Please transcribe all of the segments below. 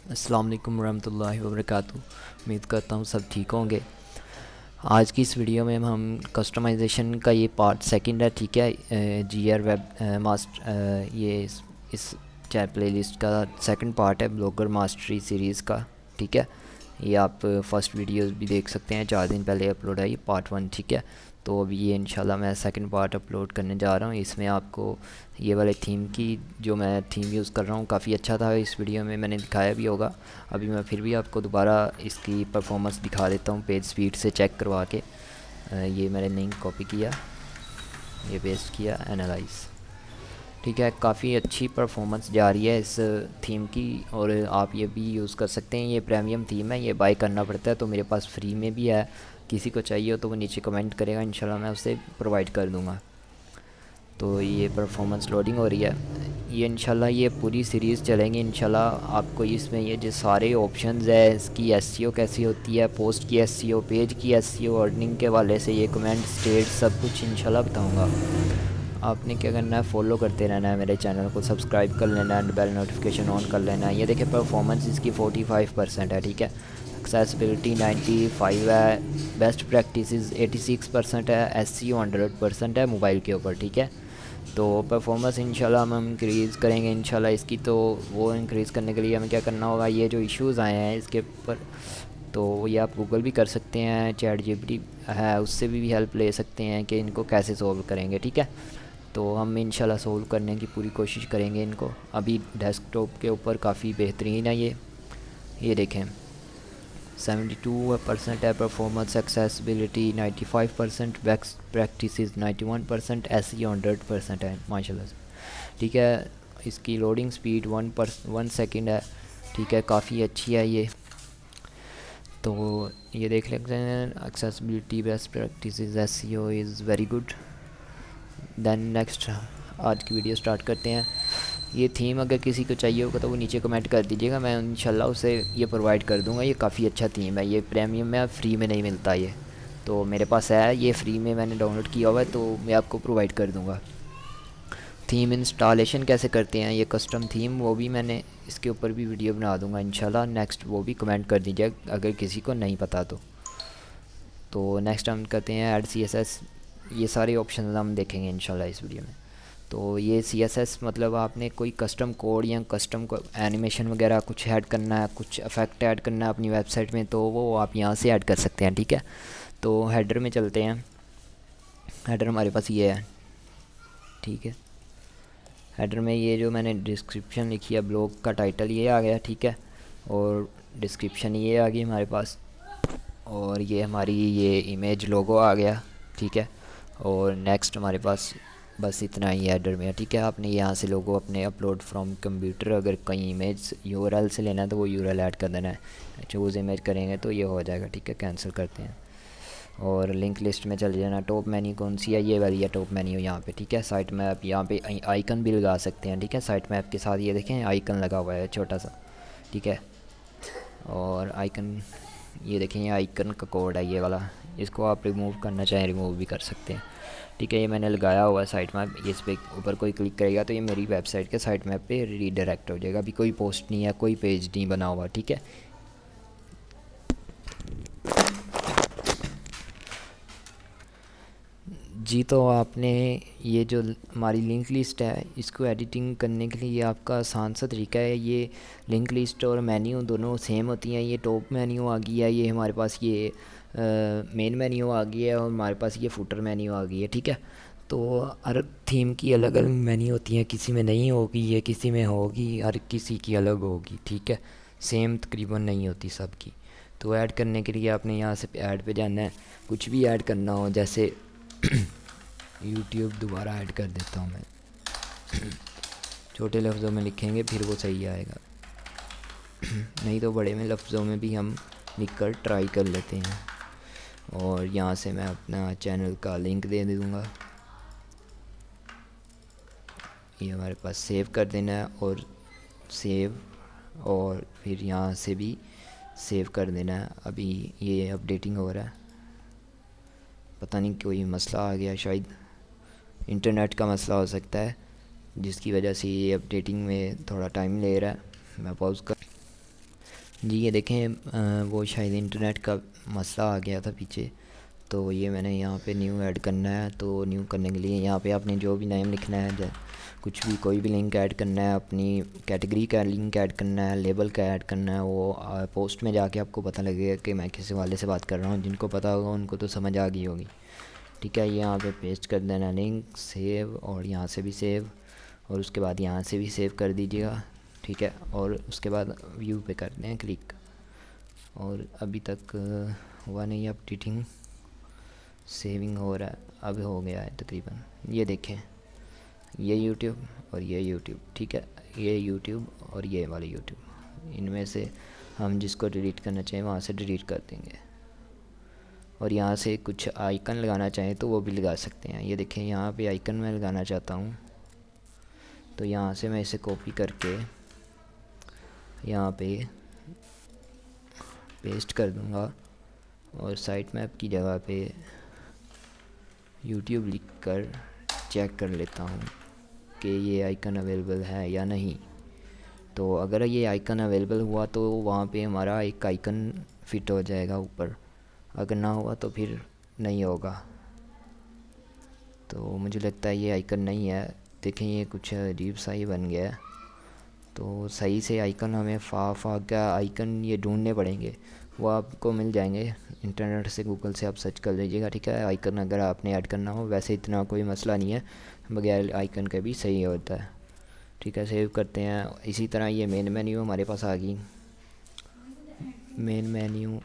अस्सलाम वालेकुम रहमतुल्लाहि व बरकातुहू। उम्मीद करता हूँ सब ठीक होंगे। आज की इस वीडियो में हम कस्टमाइजेशन का ये पार्ट सेकंड है, ठीक है। जीआर वेब मास्टर ये इस चैट प्लेलिस्ट का सेकंड पार्ट है ब्लॉगर मास्टरी सीरीज़ का, ठीक है। ये आप फर्स्ट वीडियोस भी देख सकते हैं, 4 दिन पहले अपलोड है ये पार्ट 1, ठीक है। तो अभी ये इंशाल्लाह मैं सेकंड पार्ट अपलोड करने जा रहा हूँ। इसमें आपको ये वाले थीम की जो मैं थीम यूज़ कर रहा हूँ काफ़ी अच्छा था, इस वीडियो में मैंने दिखाया भी होगा। अभी मैं फिर भी आपको दोबारा इसकी परफॉर्मेंस दिखा देता हूँ पेज स्पीड से चेक करवा के। ये मैंने लिंक कॉपी किया, ये पेस्ट किया, एनालाइज, ठीक है। काफ़ी अच्छी परफॉर्मेंस जा रही है इस थीम की, और आप ये भी यूज़ कर सकते हैं। ये प्रीमियम थीम है, ये बाय करना पड़ता है, तो मेरे पास फ्री में भी है। किसी को चाहिए हो तो वो नीचे कमेंट करेगा, इंशाल्लाह मैं उसे प्रोवाइड कर दूँगा। तो ये परफॉर्मेंस लोडिंग हो रही है। ये इंशाल्लाह ये पूरी सीरीज़ चलेंगी इंशाल्लाह। आपको इसमें ये जो सारे ऑप्शंस है, इसकी एसईओ कैसी होती है, पोस्ट की एसईओ, पेज की एसईओ, अर्निंग के वाले से ये कमेंट स्टेट सब कुछ इंशाल्लाह बताऊंगा। आपने क्या करना है, फॉलो करते रहना है मेरे चैनल को, सब्सक्राइब कर लेना है, बेल नोटिफिकेशन ऑन कर लेना है। ये देखिए परफॉर्मेंस इसकी 45% है, ठीक है। एक्सेसिबिलिटी 95 है, बेस्ट प्रैक्टिस 86% है, एसईओ 100% है मोबाइल के ऊपर, ठीक है। तो परफॉर्मेंस इंशाल्लाह हम इंक्रीज़ करेंगे इंशाल्लाह इसकी। तो वो इंक्रीज़ करने के लिए हमें क्या करना होगा, ये जो इश्यूज़ आए हैं इसके ऊपर, तो ये आप गूगल भी कर सकते हैं, चैट जीपीटी है उससे भी हेल्प ले सकते हैं कि इनको कैसे सोल्व करेंगे, ठीक है। तो हम इंशाल्लाह सोल्व करने की पूरी कोशिश करेंगे इनको। अभी डेस्कटॉप के ऊपर काफ़ी बेहतरीन है ये देखें, 72% है performance, accessibility 95%, best practice 91%, SEO 100% है माशाल्लाह से, ठीक है। इसकी लोडिंग स्पीड 1 सेकंड है, ठीक है, काफ़ी अच्छी है ये। तो ये देख लेते हैं, accessibility, best practice, SEO is very good. Then next आज की वीडियो स्टार्ट करते हैं। ये थीम अगर किसी को चाहिए होगा तो वो नीचे कमेंट कर दीजिएगा, मैं इंशाल्लाह उसे ये प्रोवाइड कर दूंगा। ये काफ़ी अच्छा थीम है, ये प्रीमियम में फ्री में नहीं मिलता ये, तो मेरे पास है ये फ्री में मैंने डाउनलोड किया हुआ है, तो मैं आपको प्रोवाइड कर दूंगा। थीम इंस्टॉलेशन कैसे करते हैं, ये कस्टम थीम, वो भी मैंने इसके ऊपर भी वीडियो बना दूंगा इंशाल्लाह नेक्स्ट, वो भी कमेंट कर दीजिए अगर किसी को नहीं पता तो नेक्स्ट हम करते हैं ऐड सीएसएस। ये सारे ऑप्शन हम देखेंगे इंशाल्लाह इस वीडियो में। तो ये सीएसएस मतलब आपने कोई कस्टम कोड या कस्टम को एनिमेशन वगैरह कुछ ऐड करना है, कुछ इफेक्ट ऐड करना है अपनी वेबसाइट में, तो वो आप यहाँ से ऐड कर सकते हैं, ठीक है। तो हेडर में चलते हैं। हेडर हमारे पास ये है, ठीक है। हेडर में ये जो मैंने डिस्क्रिप्शन लिखी है, ब्लॉग का टाइटल ये आ गया, ठीक है, और डिस्क्रिप्शन ये आ गई हमारे पास, और ये हमारी ये इमेज लोगो आ गया, ठीक है। और नेक्स्ट हमारे पास बस इतना ही हेडर में है, ठीक है। आपने यहाँ से लोगो अपने अपलोड फ्रॉम कंप्यूटर, अगर कहीं इमेज यूआरएल से लेना है तो वो यूआरएल ऐड कर देना है। चूज़ इमेज करेंगे तो ये हो जाएगा, ठीक है। कैंसिल करते हैं और लिंक लिस्ट में चल जाना। टॉप मेन्यू कौन सी है, ये वाली है टॉप मेन्यू यहाँ पे, ठीक है। साइट मैप यहाँ पे आइकन भी लगा सकते हैं, ठीक है। साइट मैप के साथ ये देखें आइकन लगा हुआ है छोटा सा, ठीक है। और आइकन ये देखें, ये आइकन का कोड है ये वाला, इसको आप रिमूव करना चाहें रिमूव भी कर सकते हैं, ठीक है। ये मैंने लगाया हुआ है साइट मैप, इस पर ऊपर कोई क्लिक करेगा तो ये मेरी वेबसाइट के साइट मैप पे रीडायरेक्ट हो जाएगा। अभी कोई पोस्ट नहीं है, कोई पेज नहीं बना हुआ, ठीक है। जी, तो आपने ये जो हमारी लिंक लिस्ट है इसको एडिटिंग करने के लिए ये आपका आसान सा तरीका है। ये लिंक लिस्ट और मेन्यू दोनों सेम होती हैं। ये टॉप मेन्यू आ गई है, ये हमारे पास ये मेन मेन्यू आ गई है, और हमारे पास ये फुटर मेन्यू आ गई है, ठीक है। तो हर थीम की अलग अलग मेन्यू होती हैं, किसी में नहीं होगी ये, किसी में होगी, हर किसी की अलग होगी, ठीक है। सेम तकरीबन नहीं होती सबकी। तो ऐड करने के लिए आपने यहाँ से ऐड पे जाना है, कुछ भी ऐड करना हो, जैसे यूट्यूब दोबारा ऐड कर देता हूँ मैं, छोटे लफ्ज़ों में लिखेंगे फिर वो सही आएगा, नहीं तो बड़े में लफ्ज़ों में भी हम लिख कर ट्राई कर लेते हैं। और यहाँ से मैं अपना चैनल का लिंक दे दूँगा, ये हमारे पास सेव कर देना है, और सेव, और फिर यहाँ से भी सेव कर देना है। अभी ये अपडेटिंग हो रहा है, पता नहीं कोई मसला आ गया, शायद इंटरनेट का मसला हो सकता है जिसकी वजह से ये अपडेटिंग में थोड़ा टाइम ले रहा है। मैं पॉज कर जी ये देखें वो शायद इंटरनेट का मसला आ गया था पीछे, तो ये मैंने यहाँ पे न्यू ऐड करना है। तो न्यू करने के लिए यहाँ पे आपने जो भी नेम लिखना है, कुछ भी कोई भी लिंक ऐड करना है, अपनी कैटेगरी का लिंक ऐड करना है, लेबल का ऐड करना है, वो पोस्ट में जाके आपको पता लगेगा कि मैं किस वाले से बात कर रहा हूँ। जिनको पता होगा उनको तो समझ आ गई होगी। ठीक है, ये यहाँ पे पेस्ट कर देना लिंक, सेव, और यहाँ से भी सेव, और उसके बाद यहाँ से भी सेव कर दीजिएगा। ठीक है, और उसके बाद व्यू पे कर दें क्लिक। और अभी तक हुआ नहीं अपडेटिंग, सेविंग हो रहा है, अब हो गया है तकरीबन। ये देखें, ये यूट्यूब और ये यूट्यूब। ठीक है, ये यूट्यूब और ये वाले यूट्यूब, इनमें से हम जिसको डिलीट करना चाहें वहाँ से डिलीट कर देंगे। और यहाँ से कुछ आइकन लगाना चाहें तो वो भी लगा सकते हैं। ये देखें, यहाँ पे आइकन मैं लगाना चाहता हूँ, तो यहाँ से मैं इसे कॉपी करके यहाँ पे पेस्ट कर दूँगा, और साइट मैप की जगह पे यूट्यूब लिख कर चेक कर लेता हूँ कि ये आइकन अवेलेबल है या नहीं। तो अगर ये आइकन अवेलेबल हुआ तो वहाँ पे हमारा एक आइकन फिट हो जाएगा ऊपर, अगर ना हुआ तो फिर नहीं होगा। तो मुझे लगता है ये आइकन नहीं है। देखें, ये कुछ अजीब सा ही बन गया है। तो सही से आइकन हमें फा का आइकन ये ढूंढने पड़ेंगे, वो आपको मिल जाएंगे इंटरनेट से, गूगल से आप सर्च कर लीजिएगा। ठीक है, आइकन अगर आपने ऐड करना हो, वैसे इतना कोई मसला नहीं है, बगैर आइकन के भी सही होता है। ठीक है, सेव करते हैं। इसी तरह ये मेन मेन्यू हमारे पास आ गई। मेन मेन्यू,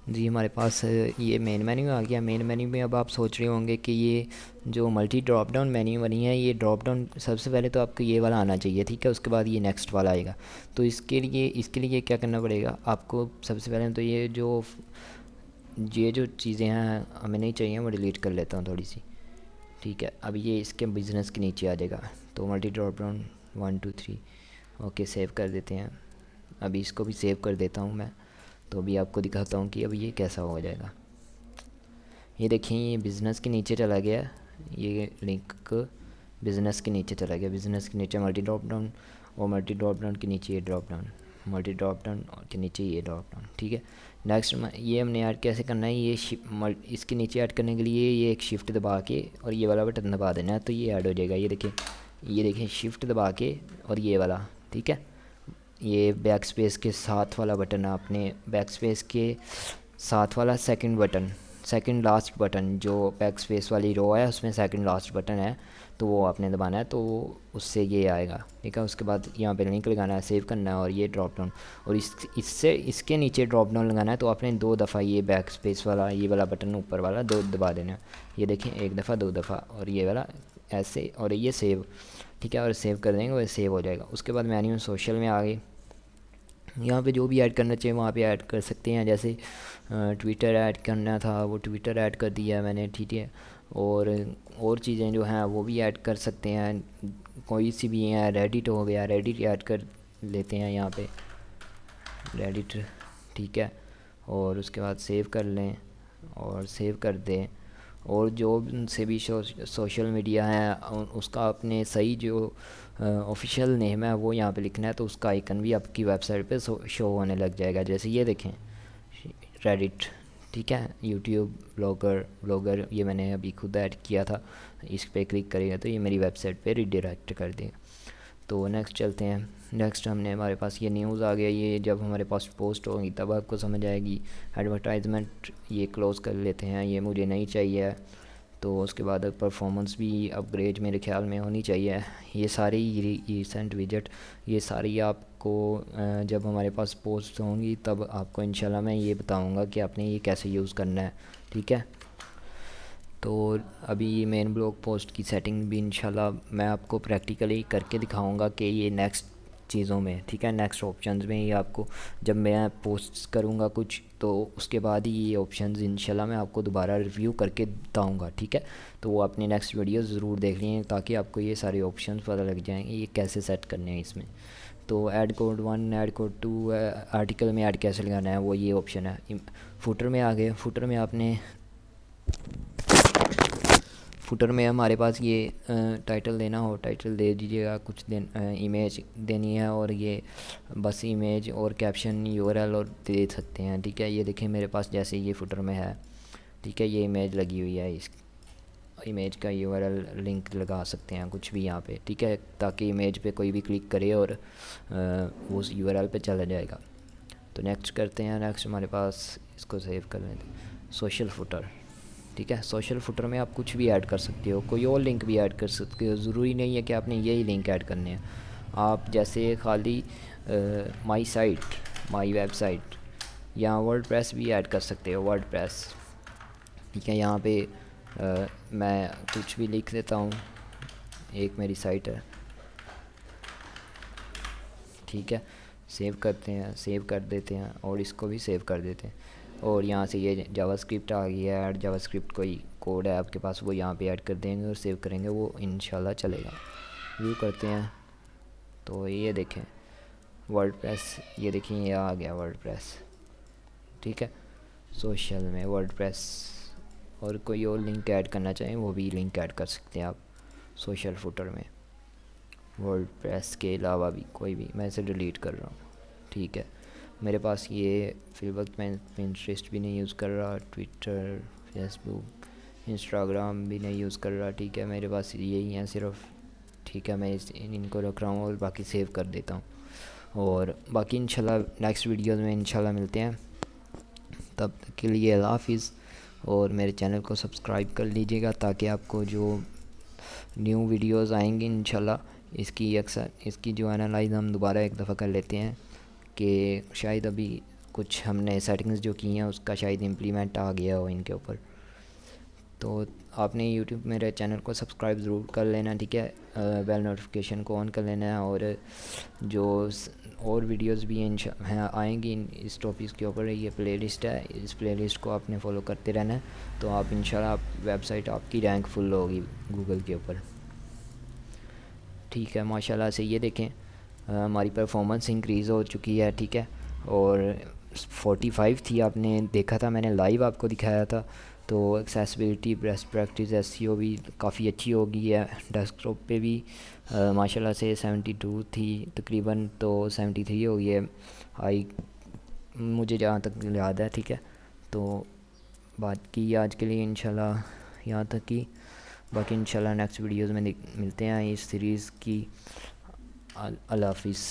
जी हमारे पास ये मेन मेन्यू आ गया। मेन मेन्यू में अब आप सोच रहे होंगे कि ये जो मल्टी ड्रॉप डाउन मेन्यू बनी है, ये ड्रॉप डाउन सबसे पहले तो आपको ये वाला आना चाहिए। ठीक है, उसके बाद ये नेक्स्ट वाला आएगा। तो इसके लिए क्या करना पड़ेगा आपको? सबसे पहले तो ये जो चीज़ें हैं हमें नहीं चाहिए, वो डिलीट कर लेता हूँ थोड़ी सी। ठीक है, अब ये इसके बिज़नेस के नीचे आ जाएगा। तो multi drop down 1 2 3, okay save कर देते हैं। अभी इसको भी सेव कर देता हूँ मैं। तो अभी आपको दिखाता हूँ कि अब ये कैसा हो जाएगा। ये देखिए, ये बिज़नेस के नीचे चला गया, ये लिंक बिज़नेस के नीचे चला गया। बिज़नेस के नीचे मल्टी ड्रॉप डाउन, और मल्टी ड्रॉप डाउन के नीचे ये drop down, multi drop down के नीचे ये ड्रॉप डाउन। ठीक है, नेक्स्ट ये हमने ऐड कैसे करना है? इसके नीचे ऐड करने के लिए ये एक शिफ्ट दबा के और ये वाला बटन दबा देना है, तो ये ऐड हो जाएगा। ये देखिए शिफ्ट दबा के और ये वाला। ठीक है, ये बैक स्पेस के साथ वाला बटन, आपने बैक स्पेस के साथ वाला सेकंड लास्ट बटन, जो बैक स्पेस वाली रो है उसमें सेकंड लास्ट बटन है, तो वो आपने दबाना है, तो उससे ये आएगा। ठीक है, उसके बाद यहाँ पे लिंक लगाना है, सेव करना है, और ये ड्रॉप डाउन, और इसके नीचे ड्रॉप डाउन लगाना है। तो आपने 2 दफ़ा ये बैक स्पेस वाला ये वाला बटन ऊपर वाला 2 दबा देना है। ये देखें, 1 दफ़ा 2 दफ़ा, और ये वाला ऐसे, और ये सेव। ठीक है, और सेव कर देंगे, वो सेव हो जाएगा। उसके बाद मेन्यू सोशल में आ गई। यहाँ पे जो भी ऐड करना चाहिए वहाँ पे ऐड कर सकते हैं। जैसे ट्विटर ऐड करना था, वो ट्विटर ऐड कर दिया मैंने। ठीक है, और चीज़ें जो हैं वो भी ऐड कर सकते हैं, कोई सी भी हैं। रेडिट हो गया, रेडिट ऐड कर लेते हैं यहाँ पे, रेडिट। ठीक है, और उसके बाद सेव कर लें और सेव कर दें। और जो से भी सोशल मीडिया है उसका अपने सही जो ऑफिशियल नेम है वो यहाँ पे लिखना है, तो उसका आइकन भी आपकी वेबसाइट पे शो होने लग जाएगा। जैसे ये देखें, रेडिट। ठीक है, यूट्यूब, ब्लॉगर ये मैंने अभी खुद ऐड किया था। इस पर क्लिक करेगा तो ये मेरी वेबसाइट पे रिडायरेक्ट कर देगा। तो नेक्स्ट चलते हैं। नेक्स्ट हमारे पास ये न्यूज़ आ गया। ये जब हमारे पास पोस्ट होगी तब आपको समझ आएगी। एडवर्टाइजमेंट ये क्लोज़ कर लेते हैं, ये मुझे नहीं चाहिए। तो उसके बाद परफॉर्मेंस भी अपग्रेड मेरे ख्याल में होनी चाहिए। ये सारी रिसेंट विजेट, ये सारी आपको जब हमारे पास पोस्ट होंगी तब आपको इंशाल्लाह मैं ये बताऊंगा कि आपने ये कैसे यूज़ करना है। ठीक है, तो अभी ये मेन ब्लॉग पोस्ट की सेटिंग भी इंशाल्लाह मैं आपको प्रैक्टिकली करके दिखाऊंगा कि ये नेक्स्ट चीज़ों में, ठीक है, नेक्स्ट ऑप्शंस में, ये आपको जब मैं पोस्ट करूंगा कुछ तो उसके बाद ही ये ऑप्शंस इंशाल्लाह मैं आपको दोबारा रिव्यू करके बताऊंगा। ठीक है, तो वो अपनी नेक्स्ट वीडियो ज़रूर देख लें ताकि आपको ये सारे ऑप्शंस पता लग जाएंगे ये कैसे सेट करने हैं इसमें। तो add code 1, add code 2, article में ऐड कैसे लगाना है वो ये ऑप्शन है। फुटर में आ गए। फुटर में आपने फुटर में हमारे पास ये टाइटल देना हो, टाइटल दे दीजिएगा, कुछ दिन इमेज देनी है, और ये बस इमेज और कैप्शन यूआरएल और दे सकते हैं। ठीक है, ये देखें मेरे पास जैसे ये फुटर में है। ठीक है, ये इमेज लगी हुई है, इस इमेज का यूआरएल लिंक लगा सकते हैं कुछ भी यहाँ पे। ठीक है, ताकि इमेज पे कोई भी क्लिक करे और वो उस यूआरएल पे चला जाएगा। तो नेक्स्ट करते हैं। नेक्स्ट हमारे पास, इसको सेव कर लेते हैं, सोशल फुटर। ठीक है, सोशल फुटर में आप कुछ भी ऐड कर सकते हो, कोई और लिंक भी ऐड कर सकते हो, ज़रूरी नहीं है कि आपने यही लिंक ऐड करने हैं। आप जैसे खाली माई साइट, माई वेबसाइट या वर्डप्रेस भी ऐड कर सकते हो, वर्डप्रेस। ठीक है, यहाँ पे मैं कुछ भी लिख देता हूँ, एक मेरी साइट है। ठीक है, सेव करते हैं, सेव कर देते हैं, और इसको भी सेव कर देते हैं। और यहाँ से ये जावास्क्रिप्ट आ गई है, ऐड जावास्क्रिप्ट कोई कोड है आपके पास, वो यहाँ पे ऐड कर देंगे और सेव करेंगे, वो इंशाल्लाह चलेगा। व्यू करते हैं तो ये देखें वर्डप्रेस, ये देखें ये आ गया वर्डप्रेस। ठीक है, सोशल में वर्डप्रेस, और कोई और लिंक ऐड करना चाहें वो भी लिंक ऐड कर सकते हैं आप सोशल फुटर में, वर्डप्रेस के अलावा भी कोई भी। मैं इसे डिलीट कर रहा हूँ। ठीक है, मेरे पास ये फिल वक्त मैं पिंटरेस्ट भी नहीं यूज़ कर रहा, ट्विटर, फेसबुक, इंस्टाग्राम भी नहीं यूज़ कर रहा। ठीक है, मेरे पास यही हैं सिर्फ। ठीक है, मैं इनको रख रहा हूँ और बाकी सेव कर देता हूँ, और बाकी इंशाल्लाह नेक्स्ट वीडियोज़ में इंशाल्लाह मिलते हैं। तब तक के लिए अल्लाह हाफिज़, और मेरे चैनल को सब्सक्राइब कर लीजिएगा ताकि आपको जो न्यू वीडियोस आएंगी इंशाल्लाह इसकी जो एनालाइज हम दोबारा एक दफ़ा कर लेते हैं कि शायद अभी कुछ हमने सेटिंग्स जो की हैं उसका शायद इम्प्लीमेंट आ गया हो इनके ऊपर। तो आपने यूट्यूब मेरे चैनल को सब्सक्राइब ज़रूर कर लेना। ठीक है, बेल नोटिफिकेशन को ऑन कर लेना है, और जो और वीडियोस भी हैं आएंगी इस टॉपिक के ऊपर, ये प्लेलिस्ट है, इस प्लेलिस्ट को आपने फॉलो करते रहना है। तो आप इंशाल्लाह वेबसाइट आपकी रैंक फुल होगी गूगल के ऊपर। ठीक है, माशाल्लाह से ये देखें हमारी परफॉर्मेंस इंक्रीज़ हो चुकी है। ठीक है, और 45 थी, आपने देखा था, मैंने लाइव आपको दिखाया था। तो एक्सेसिबिलिटी, बेस्ट प्रैक्टिस, एसईओ भी काफ़ी अच्छी हो गई है। डेस्कटॉप पे भी माशाल्लाह से 72 थी तकरीबन, तो 73 हो गई है हाई, मुझे जहाँ तक याद है। ठीक है, तो बात की आज के लिए इंशाल्लाह यहाँ तक की, बाकी इंशाल्लाह नेक्स्ट वीडियोज़ में मिलते हैं इस सीरीज़ की। अल्लाह हाफिज़।